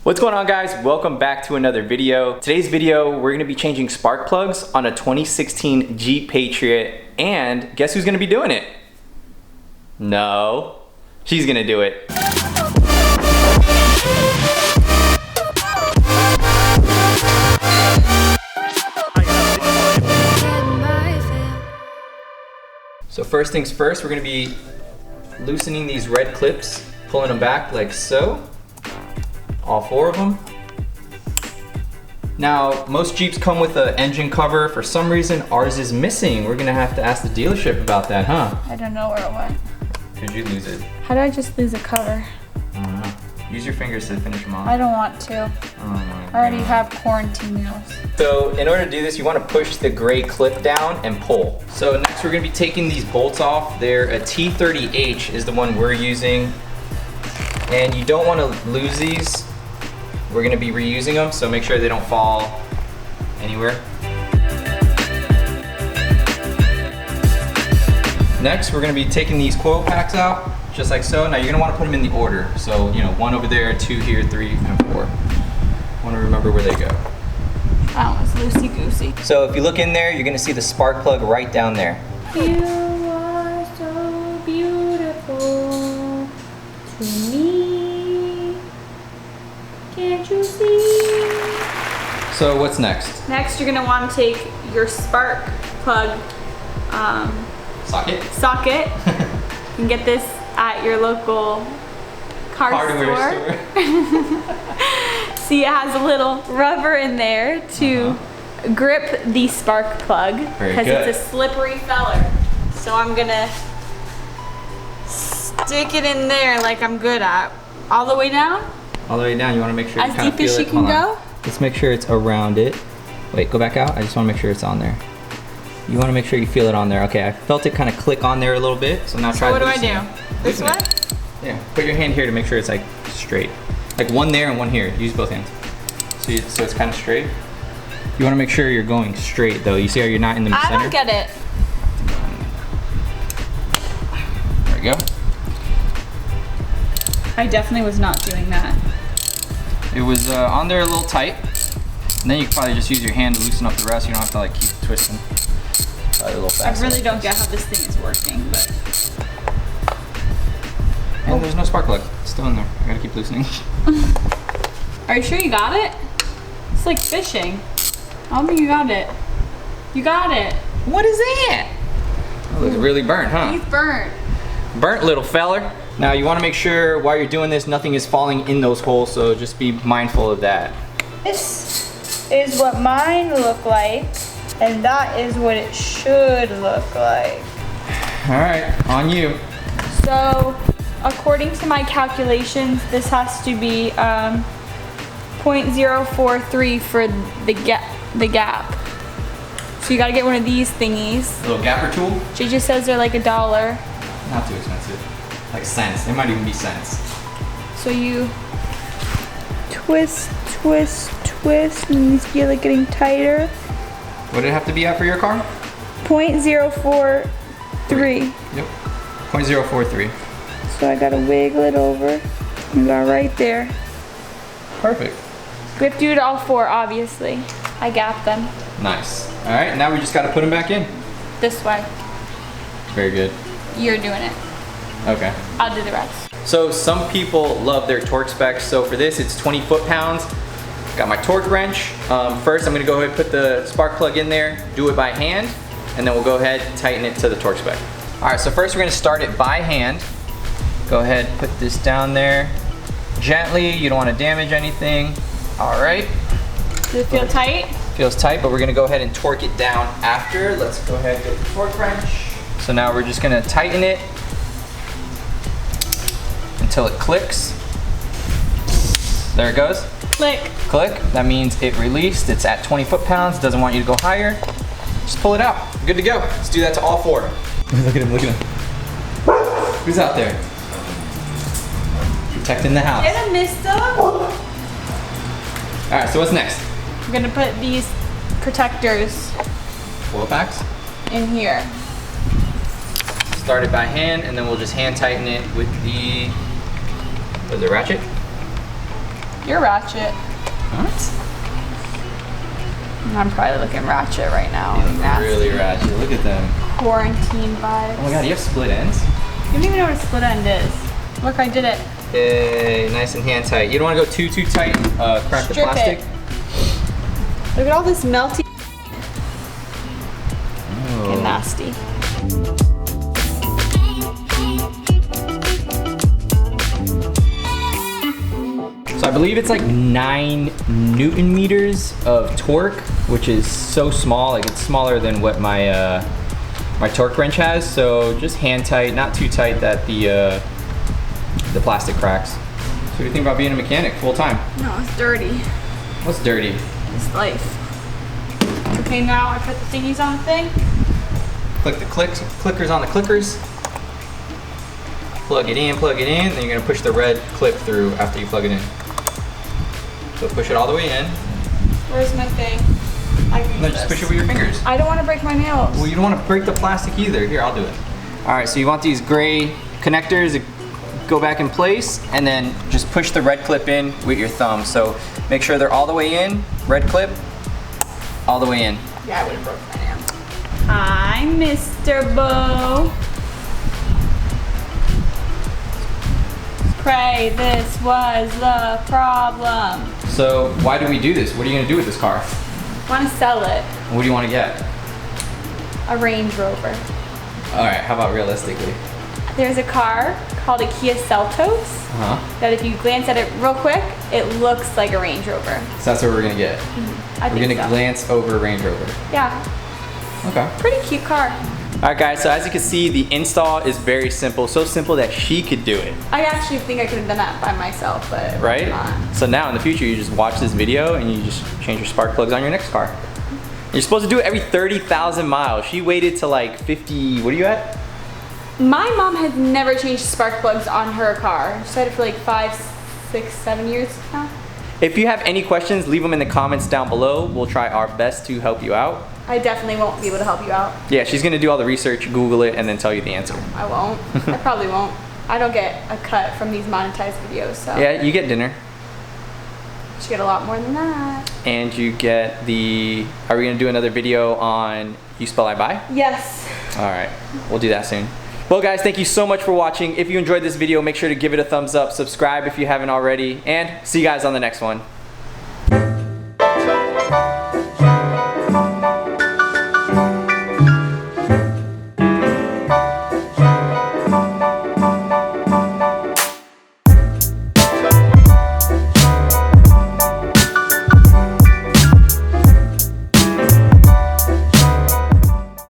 What's going on, guys? Welcome back to another video. Today's video, we're gonna be changing spark plugs on a 2016 Jeep Patriot, and guess who's gonna be doing it? No, she's gonna do it. So first things first, we're gonna be loosening these red clips, pulling them back like so. All four of them. Now, most Jeeps come with an engine cover. For some reason, ours is missing. We're gonna have to ask the dealership about that, huh? I don't know where it went. Could you lose it? How do I just lose a cover? I don't know. Use your fingers to finish them off. I don't want to. Oh my I already have quarantine nails. So in order to do this, you want to push the gray clip down and pull. So next we're going to be taking these bolts off. They're a T30H is the one we're using. And you don't want to lose these. We're going to be reusing them, so make sure they don't fall anywhere. Next, we're going to be taking these coil packs out, just like so. Now you're going to want to put them in the order. So, you know, 1 over there, 2 here, 3, and 4. Want to remember where they go. Wow, it's loosey-goosey. So if you look in there, you're going to see the spark plug right down there. You are so beautiful to me. Can't you see? So what's next? Next, you're gonna want to take your spark plug Socket. You can get this at your local hardware store. See, it has a little rubber in there to grip the spark plug because it's a slippery feller. So I'm gonna stick it in there like I'm good at. All the way down? All the way down. You want to make sure you as kind of deep feel as it. you can go? Let's make sure it's around it. Wait, go back out. I just want to make sure it's on there. You want to make sure you feel it on there. Okay, I felt it kind of click on there a little bit. So now try So what do I loosening do? This way? Yeah, put your hand here to make sure it's like straight. Like one there and one here. Use both hands. So it's kind of straight. You want to make sure you're going straight though. You see how you're not in the center? I don't get it. There we go. I definitely was not doing that. It was on there a little tight. And then you can probably just use your hand to loosen up the rest. You don't have to like keep twisting. Probably a little faster. I really don't get how this thing is working, but. And there's no spark plug. It's still in there. I gotta keep loosening. Are you sure you got it? It's like fishing. I don't think you got it. You got it. What is that? It looks really burnt, huh? He's burnt. Burnt little feller. Now you want to make sure while you're doing this, nothing is falling in those holes, so just be mindful of that. This is what mine look like, and that is what it should look like. All right, on you. So, according to my calculations, this has to be 0.043 for the gap. So you gotta get one of these thingies. A little gapper tool? She just says they're like $1. Not too expensive. Like cents. They might even be cents. So you twist, and you feel it getting tighter. What did it have to be at for your car? 0.043. Yep. 0.043. So I gotta wiggle it over and go right there. Perfect. We have to do it all 4, obviously. I got them. Nice. All right, now we just gotta put them back in. This way. Very good. You're doing it. Okay. I'll do the rest. So some people love their torque specs. So for this, it's 20 foot-pounds. Got my torque wrench. First, I'm gonna go ahead and put the spark plug in there, do it by hand, and then we'll go ahead and tighten it to the torque spec. All right, so first we're gonna start it by hand. Go ahead, put this down there. Gently, you don't wanna damage anything. All right. Does it feel tight? Feels tight, but we're gonna go ahead and torque it down after. Let's go ahead and get the torque wrench. So now we're just gonna tighten it until it clicks. There it goes. Click. Click. That means it released. It's at 20 foot-pounds. Doesn't want you to go higher. Just pull it out. Good to go. Let's do that to all 4. Look at him. Look at him. Who's out there? Protecting the house. Get a mist up. All right. So what's next? I'm gonna put these protectors Coil packs. in here. Start it by hand, and then we'll just hand tighten it with the ratchet? You're ratchet. What? I'm probably looking ratchet right now. You look really ratchet. Look at them. Quarantine vibes. Oh my god, you have split ends? You don't even know what a split end is. Look, I did it. Yay, nice and hand tight. You don't want to go too tight, crack the plastic. Look at all this melty. Oh. Get nasty. So I believe it's like 9 Newton meters of torque, which is so small, like it's smaller than what my my torque wrench has. So just hand tight, not too tight that the plastic cracks. So what do you think about being a mechanic full time? No, it's dirty. What's dirty? It's life. Okay, now I put the thingies on the thing. Click the clickers on the clickers. Plug it in, then you're gonna push the red clip through after you plug it in. So push it all the way in. Where's my thing? I can No, just push it with your fingers. I don't want to break my nails. Well, you don't want to break the plastic either. Here, I'll do it. All right, so you want these gray connectors to go back in place, and then just push the red clip in with your thumb. So make sure they're all the way in, red clip, all the way in. Yeah, I would have broken my nails. Hi, Mr. Bo. Pray this was the problem. So why do we do this? What are you gonna do with this car? I want to sell it. What do you want to get? A Range Rover. All right, how about realistically? There's a car called a Kia Seltos that if you glance at it real quick, it looks like a Range Rover. So that's what we're gonna get. We're gonna glance over a Range Rover. Yeah. Okay. Pretty cute car. All right, guys, so as you can see, the install is very simple. So simple that she could do it. I actually think I could have done that by myself, but right? not. So now in the future, you just watch this video and you just change your spark plugs on your next car. You're supposed to do it every 30,000 miles. She waited to like 50, what are you at? My mom has never changed spark plugs on her car. She's had it for like 5, 6, 7 years now. If you have any questions, leave them in the comments down below. We'll try our best to help you out. I definitely won't be able to help you out. Yeah, she's gonna do all the research, Google it, and then tell you the answer. I won't. I probably won't. I don't get a cut from these monetized videos, so. Yeah, you get dinner. You get a lot more than that. And you get the, are we gonna do another video on You Spell I Buy? Yes. All right, we'll do that soon. Well guys, thank you so much for watching. If you enjoyed this video, make sure to give it a thumbs up, subscribe if you haven't already, and see you guys on the next one.